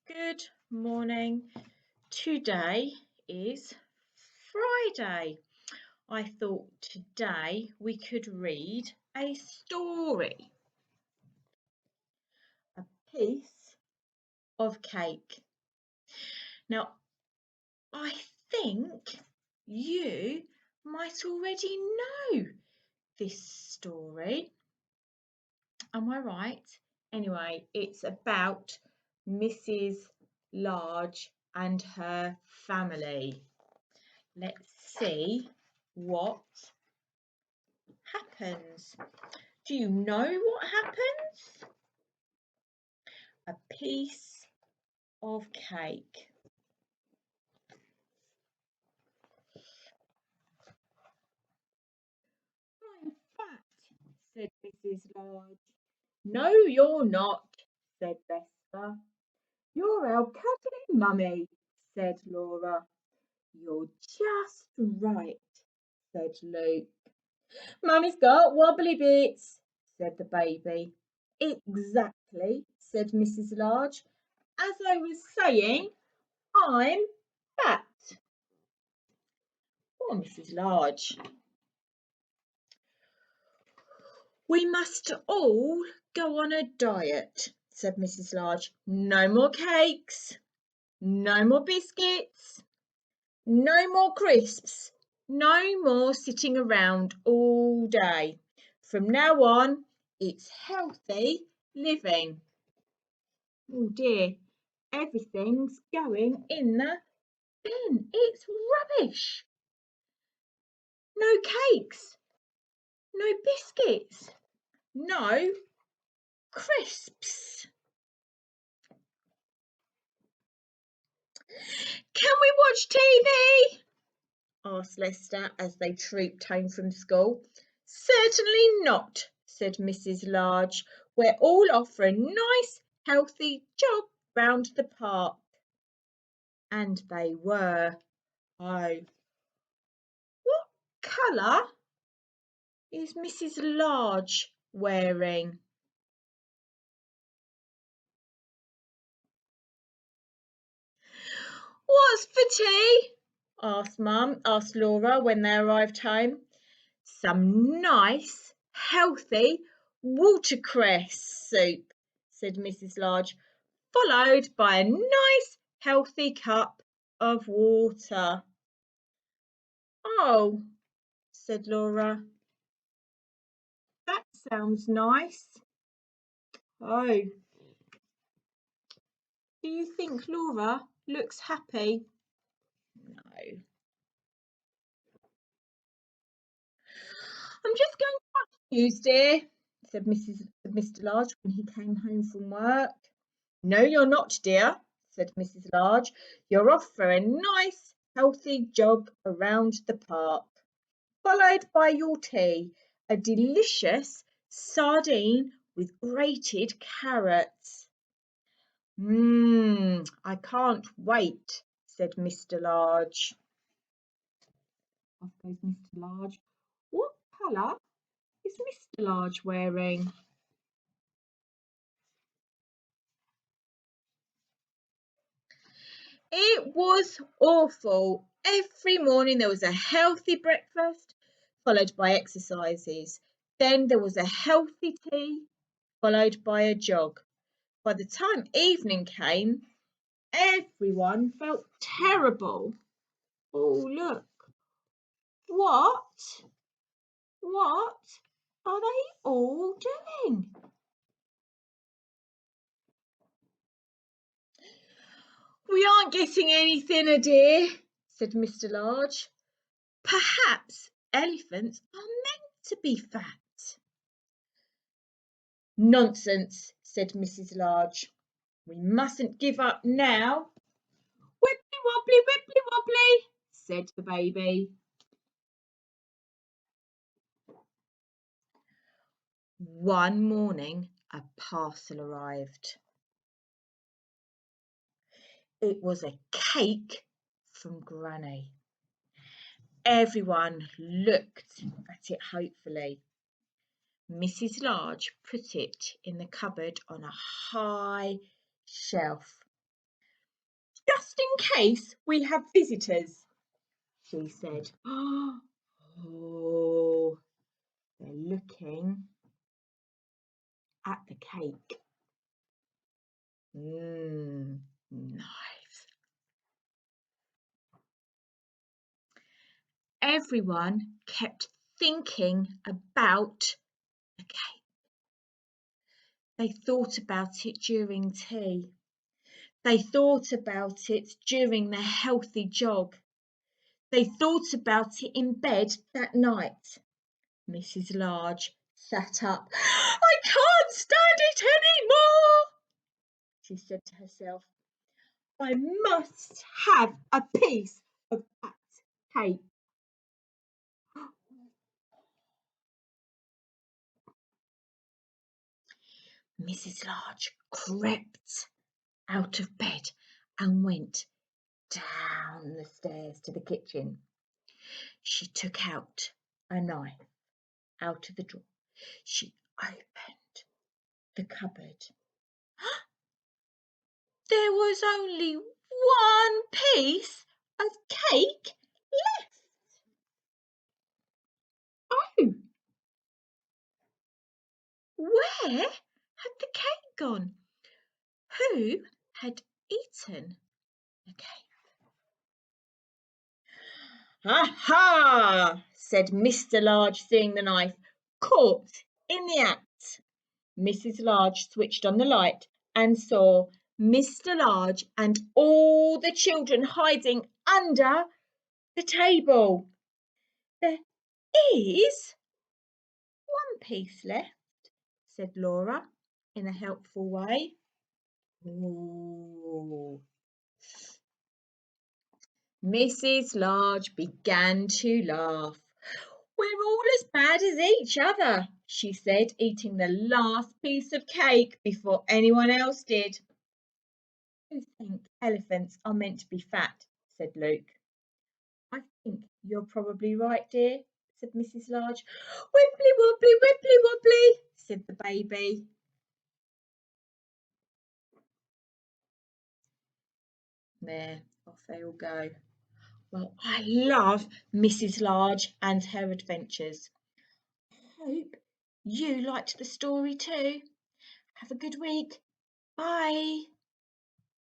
Good morning. Today is Friday. I thought today we could read a story, a piece of cake. Now, I think you might already know this story. Am I right? Anyway, it's about Mrs. Large and her family. Let's see what happens. Do you know what happens? A piece of cake. I'm fat, said Mrs. Large. No, you're not, said Vesta. You're our cuddly mummy, said Laura. You're just right, said Luke. Mummy's got wobbly bits, said the baby. Exactly, said Mrs. Large. As I was saying, I'm fat. Poor Mrs. Large. We must all go on a diet, said Mrs. Large. No more cakes, no more biscuits, no more crisps, no more sitting around all day. From now on, it's healthy living. Oh dear, everything's going in the bin. It's rubbish. No cakes, no biscuits, no crisps. Can we watch TV? Asked Lester as they trooped home from school. Certainly not, said Mrs. Large. We're all off for a nice, healthy jog round the park. And they were. Oh, what colour is Mrs. Large wearing? What's for tea? asked Laura when they arrived home. Some nice, healthy watercress soup, said Mrs. Large, followed by a nice, healthy cup of water. Oh, said Laura, that sounds nice. Oh, do you think Laura looks happy? No. I'm just going to watch the news, dear, said Mr. Large when he came home from work. No, you're not, dear, said Mrs. Large. You're off for a nice, healthy jog around the park, followed by your tea, a delicious sardine with grated carrots. I can't wait, said Mr. Large. Off goes Mr. Large. What colour is Mr. Large wearing? It was awful. Every morning there was a healthy breakfast, followed by exercises. Then there was a healthy tea, followed by a jog. By the time evening came, everyone felt terrible. Oh, look. What? What are they all doing? We aren't getting any thinner, dear, said Mr. Large. Perhaps elephants are meant to be fat. Nonsense, said Mrs. Large. We mustn't give up now. Wibbly wobbly, said the baby. One morning, a parcel arrived. It was a cake from Granny. Everyone looked at it hopefully. Mrs. Large put it in the cupboard on a high shelf. just in case we have visitors, she said. Oh, they're looking at the cake. Nice. Everyone kept thinking about the cake. They thought about it during tea. They thought about it during their healthy jog. They thought about it in bed that night. Mrs. Large sat up. I can't stand it anymore, she said to herself. I must have a piece of that cake. Mrs. Large crept out of bed and went down the stairs to the kitchen. She took out a knife out of the drawer. She opened the cupboard. There was only one piece of cake left. Oh, where had the cake gone? Who had eaten the cake? "Ha! Said Mr. Large, seeing the knife. Caught in the act. Mrs. Large switched on the light and saw Mr. Large and all the children hiding under the table. There is one piece left, said Laura in a helpful way. Ooh. Mrs. Large began to laugh. We're all as bad as each other, she said, eating the last piece of cake before anyone else did. You think elephants are meant to be fat, said Luke. I think you're probably right, dear, said Mrs. Large. Wibbly wobbly, wibbly wobbly, said the baby. There, off they all go. Well, I love Mrs. Large and her adventures. Hope you liked the story too. Have a good week. Bye.